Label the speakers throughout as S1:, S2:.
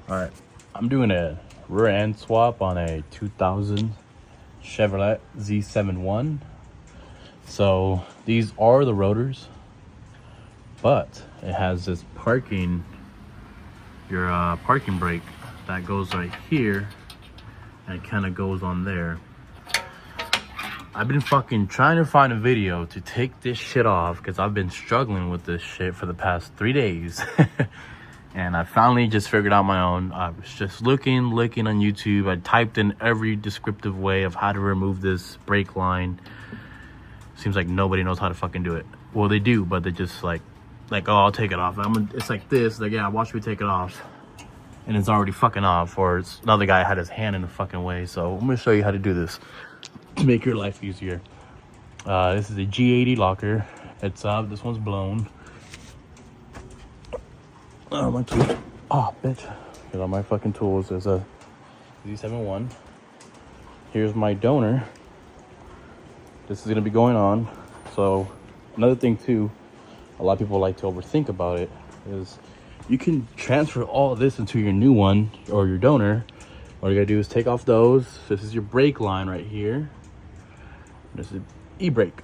S1: All right, I'm doing a rear end swap on a 2000 Chevrolet Z71. So these are the rotors, but it has this parking brake that goes right here, and it kind of goes on there. I've been fucking trying to find a video to take this shit off because I've been struggling with this shit for the past 3 days. And I finally just figured out my own. I was just looking on YouTube. I typed in every descriptive way of how to remove this brake line. Seems like nobody knows how to fucking do it. Well, they do, but they just like, oh, I'll take it off. It's like this. Like, yeah, watch me take it off. And it's already fucking off. Or it's another guy had his hand in the fucking way. So I'm gonna show you how to do this to make your life easier. This is a G80 locker. It's this one's blown. Oh, my tools. Oh, bitch. Here's all my fucking tools. There's a Z71. Here's my donor. This is going to be going on. So, another thing, too, a lot of people like to overthink about it, is you can transfer all this into your new one or your donor. All you got to do is take off those. This is your brake line right here. This is e-brake.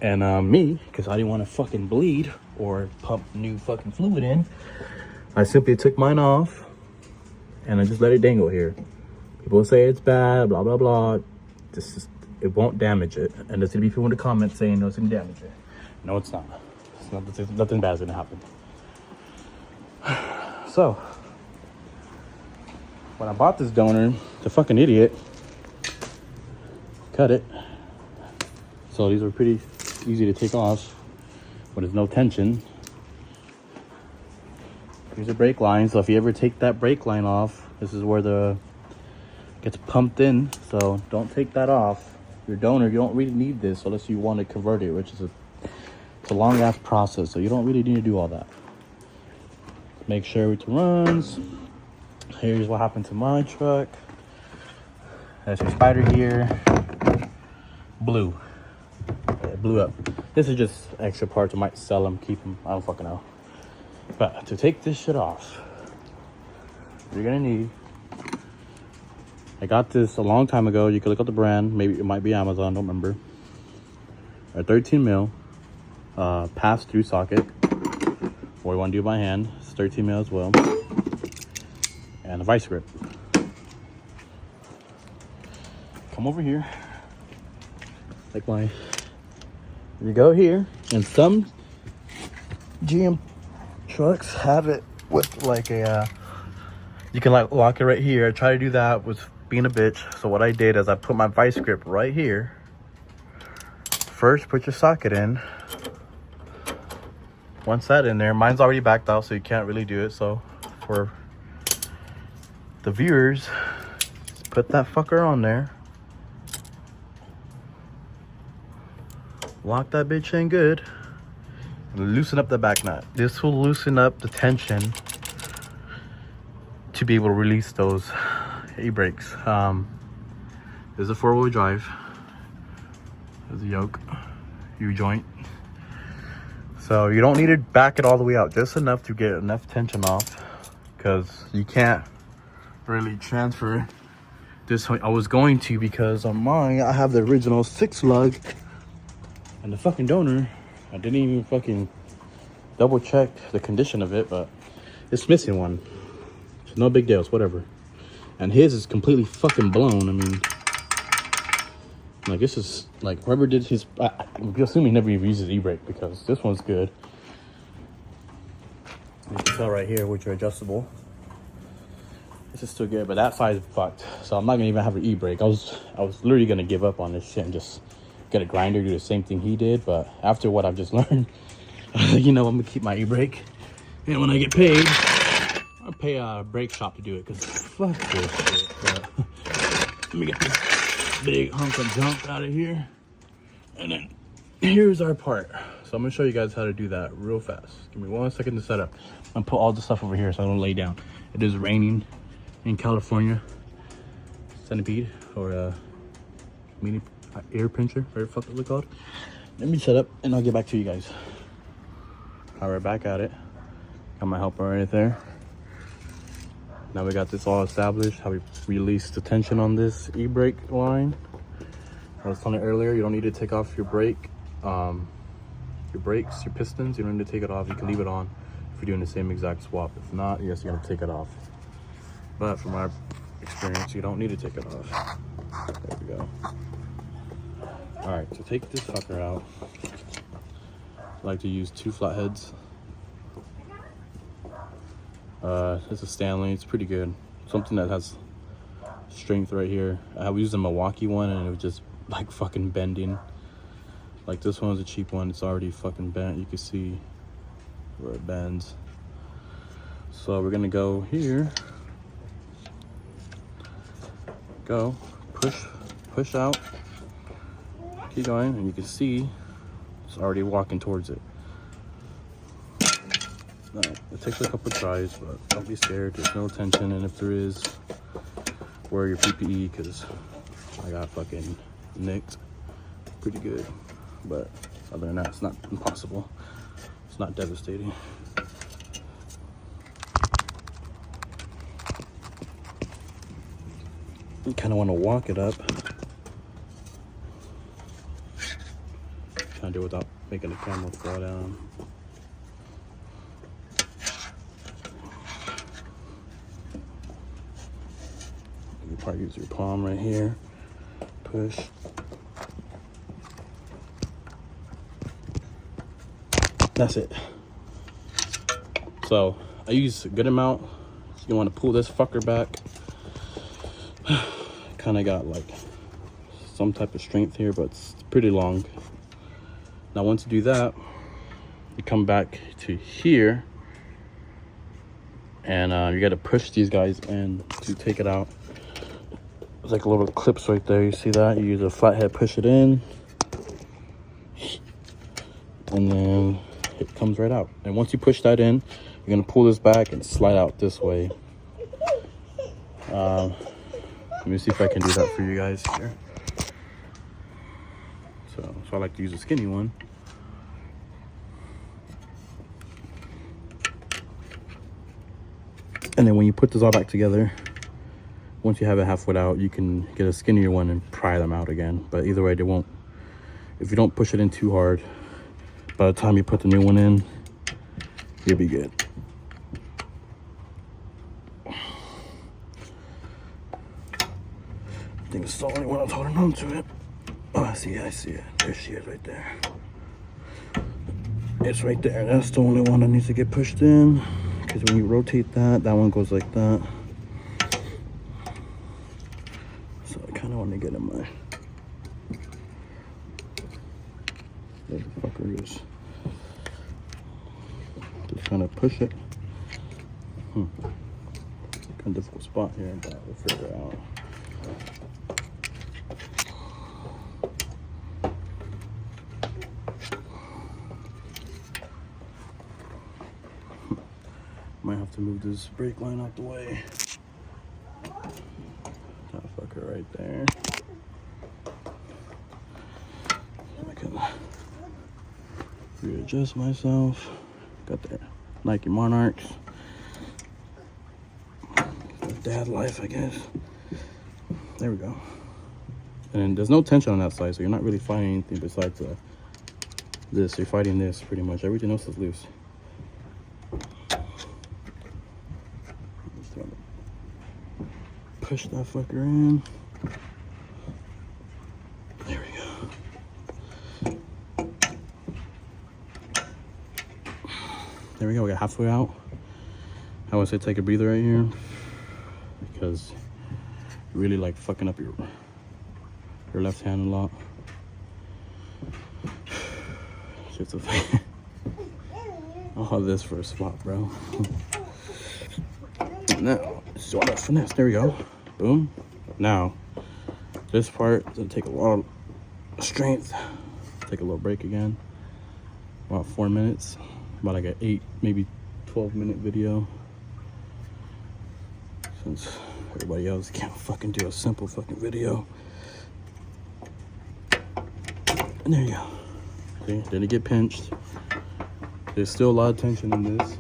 S1: And me, because I didn't want to fucking bleed or pump new fucking fluid in, I simply took mine off and I just let it dangle here. People say it's bad, blah, blah, blah. It won't damage it. And there's gonna be people in the comments saying no, it's gonna damage it. No, it's not. Nothing bad is gonna happen. So, when I bought this donor, the fucking idiot cut it. So these are pretty easy to take off, but there's no tension. Here's a brake line. So if you ever take that brake line off, this is where the gets pumped in. So don't take that off. Your donor, you don't really need this unless you want to convert it, which is it's a long ass process. So you don't really need to do all that. Make sure it runs. Here's what happened to my truck. That's your spider gear. Blew. It blew up. This is just extra parts. I might sell them, keep them. I don't fucking know. But to take this shit off, you're gonna need. I got this a long time ago. You can look up the brand. Maybe it might be Amazon. Don't remember. A 13 mil pass-through socket. Or you want to do it by hand. It's 13 mil as well. And a vice grip. Come over here. Like my. You go here, and some GM trucks have it with like a you can like lock it right here. I try to do that with being a bitch. So what I did is I put my vice grip right here. First, put your socket in. Once that in there, mine's already backed out, so you can't really do it. So for the viewers, just put that fucker on there. Lock that bitch in good. Loosen up the back nut. This will loosen up the tension to be able to release those e-brakes. There's a 4-wheel drive. There's a yoke, U-joint. So you don't need to back it all the way out, just enough to get enough tension off, because you can't really transfer this. I was going to, because on mine I have the original 6 lug, and the fucking donor, I didn't even fucking double check the condition of it, but it's missing one. It's no big deal, it's whatever. And his is completely fucking blown. I mean, like, this is like whoever did his. I'm assuming he never even uses e-brake, because this one's good. You can tell right here, which are adjustable. This is still good, but that side is fucked. So I'm not gonna even have an e-brake. I was literally gonna give up on this shit and just get a grinder, do the same thing he did. But after what I've just learned, you know, I'm gonna keep my e-brake, and when I get paid, I'll pay a brake shop to do it, because fuck this shit. But let me get this big hunk of junk out of here, and then here's our part. So I'm gonna show you guys how to do that real fast. Give me 1 second to set up. I'm gonna put all the stuff over here so I don't lay down. It is raining in California. Centipede, or mini air pincher, whatever the fuck it's called. Let me set up and I'll get back to you guys. All right, back at it. Got my helper right there. Now we got this all established, how we release the tension on this e-brake line. I was telling you earlier, you don't need to take off your brake, your brakes, your pistons. You don't need to take it off. You can leave it on if you're doing the same exact swap. If not, yes, you gotta take it off. But from our experience, you don't need to take it off. There we go. All right, so take this fucker out. I like to use 2 flatheads. It's a Stanley. It's pretty good. Something that has strength right here. I used a Milwaukee one and it was just like fucking bending. Like this one was a cheap one. It's already fucking bent. You can see where it bends. So we're gonna go here. Go, push out. Keep going, and you can see it's already walking towards it. Now, it takes a couple tries, but don't be scared. There's no tension, and if there is, wear your PPE because I got fucking nicked pretty good. But other than that, it's not impossible. It's not devastating. You kind of want to walk it up. Trying to do it without making the camera fall down. You probably use your palm right here. Push. That's it. So I use a good amount. So you want to pull this fucker back. Kind of got like some type of strength here, but it's pretty long. Now once you do that, you come back to here, and you got to push these guys in to take it out. There's like little clips right there. You see that? You use a flathead, push it in, and then it comes right out. And once you push that in, you're gonna pull this back and slide out this way. Let me see if I can do that for you guys here. So I like to use a skinny one. And then when you put this all back together, once you have it halfway out, you can get a skinnier one and pry them out again. But either way, they won't, if you don't push it in too hard, by the time you put the new one in, you'll be good. I think it's the only one that's holding on to it. Oh, I see it. There she is right there. It's right there. That's the only one that needs to get pushed in. Because when you rotate that, that one goes like that. So I kind of want to get in my... There the fucker is. Just trying to push it. Kind of difficult spot here, but we'll figure it out. Might have to move this brake line out the way. That fucker right there. I can readjust myself. Got the Nike Monarchs. Dad life, I guess. There we go. And there's no tension on that side, so you're not really fighting anything besides this. You're fighting this pretty much. Everything else is loose. Push that fucker in. There we go. There we go. We got halfway out. I would say take a breather right here because you really like fucking up your left hand a lot. Shit's a thing. I'll have this for a swap, bro. Now, it's all that finesse. There we go. Boom. Now, this part is gonna take a lot of strength. Take a little break again. About 4 minutes. About like an 8, maybe 12-minute video. Since everybody else can't fucking do a simple fucking video. And there you go. See, didn't get pinched. There's still a lot of tension in this.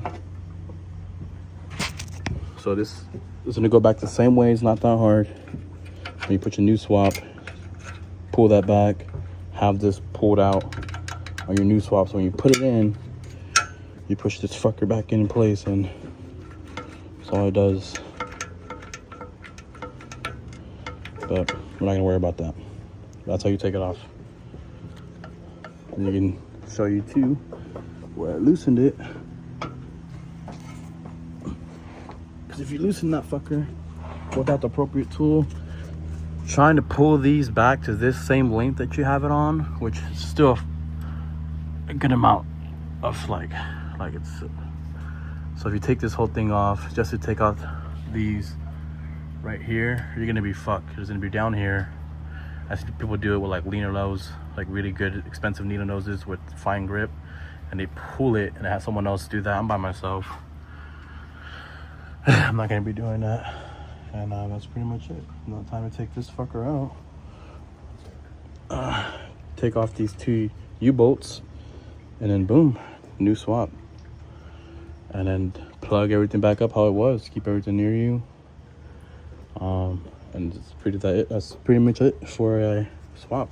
S1: So this is gonna go back the same way. It's not that hard. When you put your new swap, pull that back, have this pulled out on your new swap. So when you put it in, you push this fucker back in place, and that's all it does. But we're not gonna worry about that. That's how you take it off. And you can show you too where I loosened it. Because if you loosen that fucker without the appropriate tool, trying to pull these back to this same length that you have it on, which is still a good amount of like it's. So if you take this whole thing off, just to take out these right here, you're gonna be fucked. It's gonna be down here. I see people do it with like leaner nose, like really good expensive needle noses with fine grip, and they pull it and have someone else do that. I'm by myself. I'm not gonna be doing that. And that's pretty much it. Now time to take this fucker out. Take off these two U-bolts, and then boom, new swap. And then plug everything back up how it was. Keep everything near you. And that's pretty much it for a swap.